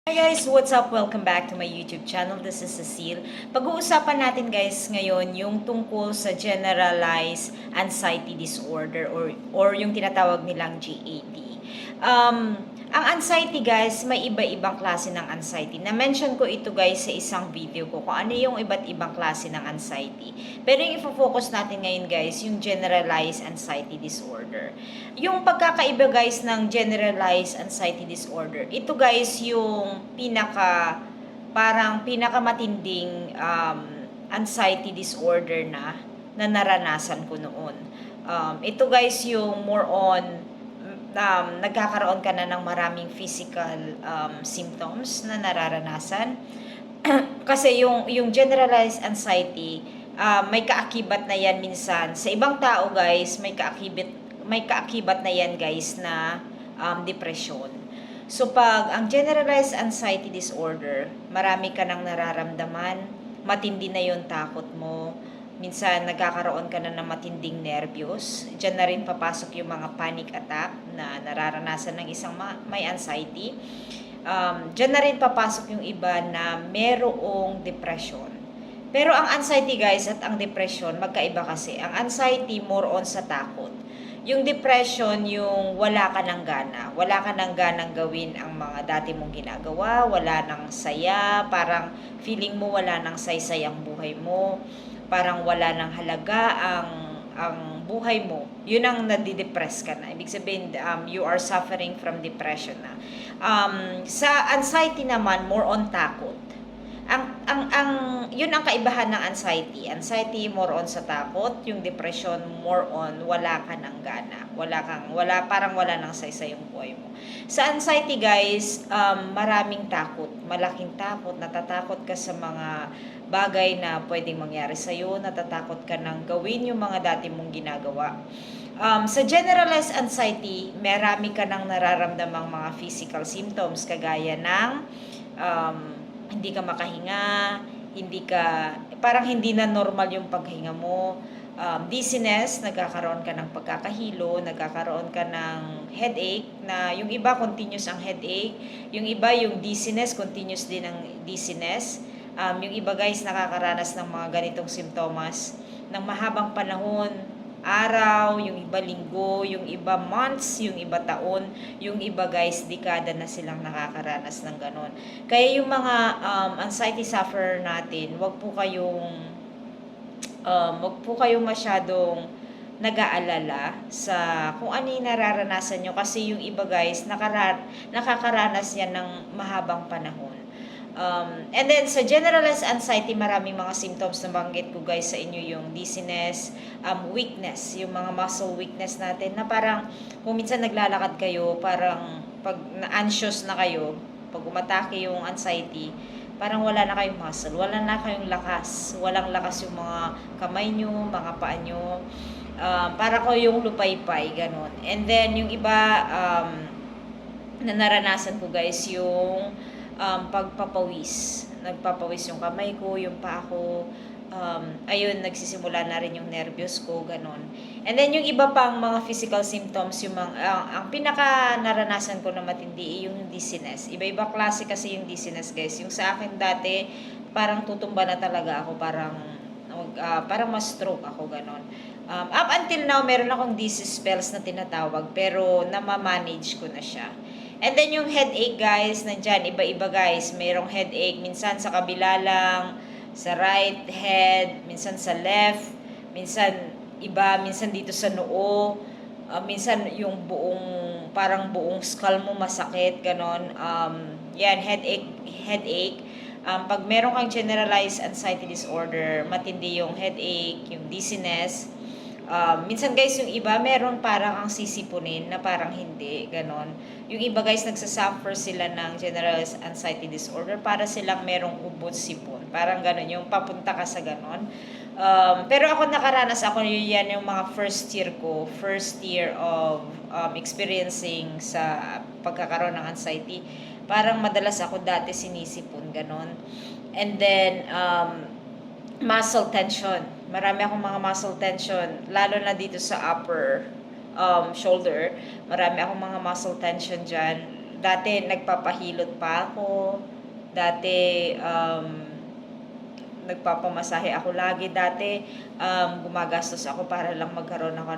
Hi guys! What's up? Welcome back to my YouTube channel. This is Cecile. Pag-uusapan natin guys ngayon yung tungkol sa generalized anxiety disorder or yung tinatawag nilang GAD. Ang anxiety guys, may iba-ibang klase ng anxiety. Na-mention ko ito guys sa isang video ko kung ano yung iba't ibang klase ng anxiety. Pero yung ifo-focus natin ngayon guys, yung generalized anxiety disorder. Yung pagkakaiba guys ng generalized anxiety disorder, ito guys yung parang pinakamatinding anxiety disorder na naranasan ko noon. Ito guys yung more on nagkakaroon ka na ng maraming physical symptoms na nararanasan. Kasi yung generalized anxiety, may kaakibat na yan minsan. Sa ibang tao guys, may kaakibat na yan guys na depression. So pag ang generalized anxiety disorder, marami ka nang nararamdaman, matindi na yung takot mo, minsan nagkakaroon ka na ng matinding nervyos. Diyan na rin papasok yung mga panic attack na nararanasan ng isang may anxiety. Diyan na rin papasok yung iba na merong depression. Pero ang anxiety guys at ang depression, magkaiba kasi. Ang anxiety more on sa takot. Yung depression, yung wala ka ng gana. Wala ka ng ganang gawin ang mga dati mong ginagawa. Wala ng saya. Parang feeling mo wala ng saysay ang buhay mo. Parang wala ng halaga ang buhay mo. Yun ang nadidepress ka na. Ibig sabihin, you are suffering from depression na. Sa anxiety naman, more on takot. Yun ang kaibahan ng anxiety. Anxiety more on sa takot, yung depression more on wala ka ng gana. Parang wala nang saysay yung buhay mo. Sa anxiety guys, maraming takot, malaking takot, natatakot ka sa mga bagay na pwedeng mangyari sa'yo, natatakot ka nang gawin yung mga dati mong ginagawa. Sa generalized anxiety, marami ka nang nararamdamang mga physical symptoms kagaya ng hindi ka makahinga, parang hindi na normal yung paghinga mo, dizziness, nagkakaroon ka ng pagkakahilo, nagkakaroon ka ng headache, na yung iba continuous ang headache, yung iba yung dizziness, continuous din ang dizziness. Yung iba guys nakakaranas ng mga ganitong simptomas ng mahabang panahon, araw, yung iba linggo, yung iba months, yung iba taon, yung iba guys dekada na silang nakakaranas ng ganon. Kaya yung mga anxiety sufferer natin, wag po kayong masyadong nag-aalala sa kung ano yung nararanasan nyo, kasi yung iba guys nakakaranas yan ng mahabang panahon. And then sa generalized anxiety, maraming mga symptoms na banggit ko guys sa inyo, yung dizziness, weakness, yung mga muscle weakness natin, na parang kung minsan naglalakad kayo, parang pag na-anxious na kayo, pag umatake yung anxiety, parang wala na kayong muscle, wala na kayong lakas, walang lakas yung mga kamay nyo, mga paa nyo, para ko yung lupaypay, ganon. And then yung iba na naranasan ko guys, yung pagpapawis. Nagpapawis yung kamay ko, yung paa ko. Ayun, nagsisimula na rin yung nervyos ko, ganon. And then yung iba pang mga physical symptoms, yung ang pinaka naranasan ko na matindi yung dizziness. Iba-iba klase kasi yung dizziness guys. Yung sa akin dati, parang tutumba na talaga ako, parang ma-stroke ako, ganon. Up until now, meron akong dizzy spells na tinatawag, pero namamanage ko na siya. And then yung headache guys, nandyan, iba-iba guys. Mayroong headache, minsan sa kabila lang, sa right head, minsan sa left, minsan dito sa noo, minsan yung parang buong skull mo masakit, ganon. Yan, headache. Pag meron kang generalized anxiety disorder, matindi yung headache, yung dizziness. Minsan guys, yung iba meron parang ang sisipunin na parang hindi, ganon. Yung iba guys, nagsasuffer sila ng generalized anxiety disorder para silang merong ubot sipon, parang ganon, yung papunta ka sa ganon. Pero ako nakaranas ako yan yung mga first year of experiencing sa pagkakaroon ng anxiety. Parang madalas ako dati sinisipon, ganon. And then muscle tension. Marami akong mga muscle tension, lalo na dito sa upper shoulder. Marami akong mga muscle tension dyan. dati nagpapahilot pa ako. Dati, nagpapamasahe ako lagi. Dati, gumagastos ako para lang magkaroon ako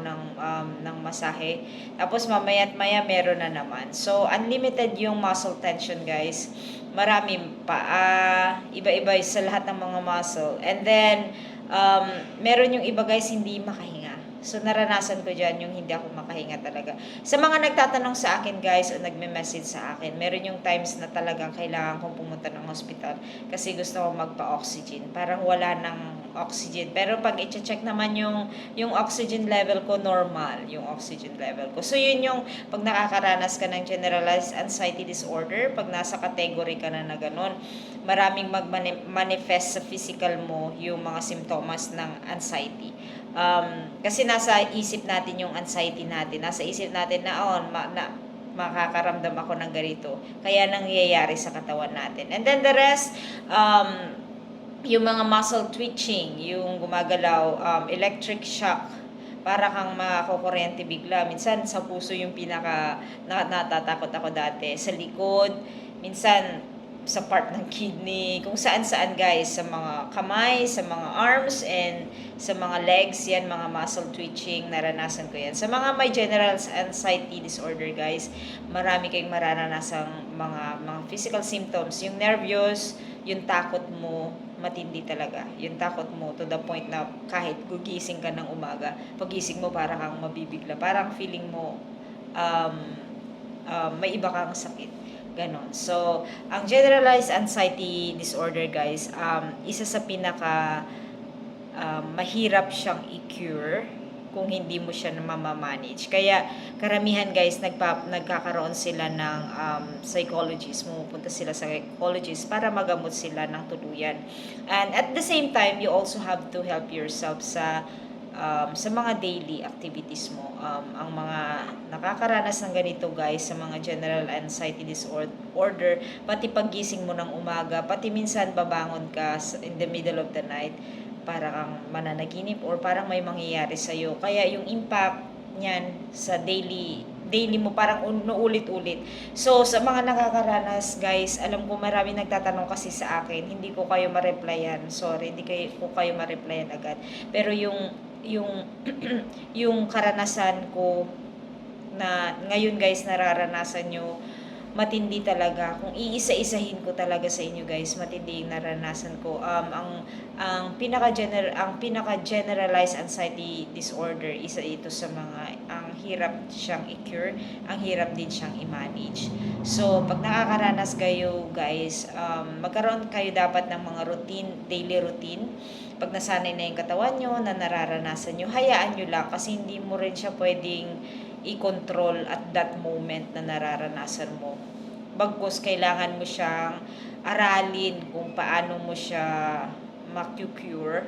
ng masahe. Tapos mamaya't maya meron na naman. So, unlimited yung muscle tension, guys. Marami pa. Iba-iba sa lahat ng mga muscle. And then, meron yung iba, guys, hindi makahinga. So, naranasan ko dyan yung hindi ako makahinga talaga. Sa mga nagtatanong sa akin, guys, o nagme-message sa akin, meron yung times na talagang kailangan kong pumunta ng hospital kasi gusto ko magpa-oxygen. Parang wala ng oxygen. Pero pag i-check naman yung oxygen level ko, normal yung oxygen level ko. So, yun yung pag nakakaranas ka ng generalized anxiety disorder, pag nasa category ka na ganun, maraming mag-manifest sa physical mo yung mga simptomas ng anxiety. Kasi nasa isip natin yung anxiety natin. Nasa isip natin na, makakaramdam ako ng ganito. Kaya nangyayari sa katawan natin. And then the rest, yung mga muscle twitching, yung gumagalaw, electric shock, para kang makukuryente bigla. Minsan sa puso yung natatakot ako dati. Sa likod, minsan sa part ng kidney, kung saan-saan, guys, sa mga kamay, sa mga arms, and sa mga legs, yan, mga muscle twitching, naranasan ko yan. Sa mga may general anxiety disorder, guys, marami kayong mararanasang mga physical symptoms. Yung nervous, yung takot mo, matindi talaga. Yung takot mo to the point na kahit gugising ka ng umaga, pagising mo para kang mabibigla. Parang feeling mo may iba kang sakit. Ganon. So, ang generalized anxiety disorder, guys, isa sa pinaka mahirap siyang i-cure kung hindi mo siya mamamanage. Kaya, karamihan, guys, nagkakaroon sila ng psychologist. Pumupunta sila sa psychologist para magamot sila ng tuluyan. And at the same time, you also have to help yourself sa mga daily activities mo. Ang mga nakakaranas ng ganito, guys, sa mga general anxiety disorder, pati paggising mo ng umaga, pati minsan babangon ka in the middle of the night, para kang mananaginip or parang may mangyayari sa'yo. Kaya yung impact niyan sa daily mo parang ulit-ulit. So, sa mga nakakaranas, guys, alam ko marami nagtatanong kasi sa akin, hindi ko kayo ma-replyan. Sorry, hindi ko kayo ma-replyan agad. Pero yung karanasan ko na ngayon, guys, nararanasan nyo, matindi talaga. Kung iisa-isahin ko talaga sa inyo, guys, matindi yung naranasan ko. Ang pinaka-generalized anxiety disorder, isa ito sa mga, ang hirap siyang i-cure, ang hirap din siyang i-manage. So, pag nakakaranas kayo, guys, magkaroon kayo dapat ng mga daily routine. Pag nasanay na yung katawan nyo, na nararanasan nyo, hayaan nyo lang kasi hindi mo rin siya pwedeng i-control at that moment na nararanasan mo. Bagkus, kailangan mo siyang aralin kung paano mo siya ma-cure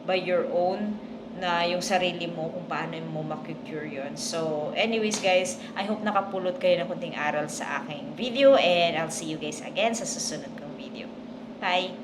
by your own, na yung sarili mo, kung paano mo ma-cure yun. So, anyways, guys, I hope nakapulot kayo ng kunting aral sa aking video, and I'll see you guys again sa susunod kong video. Bye!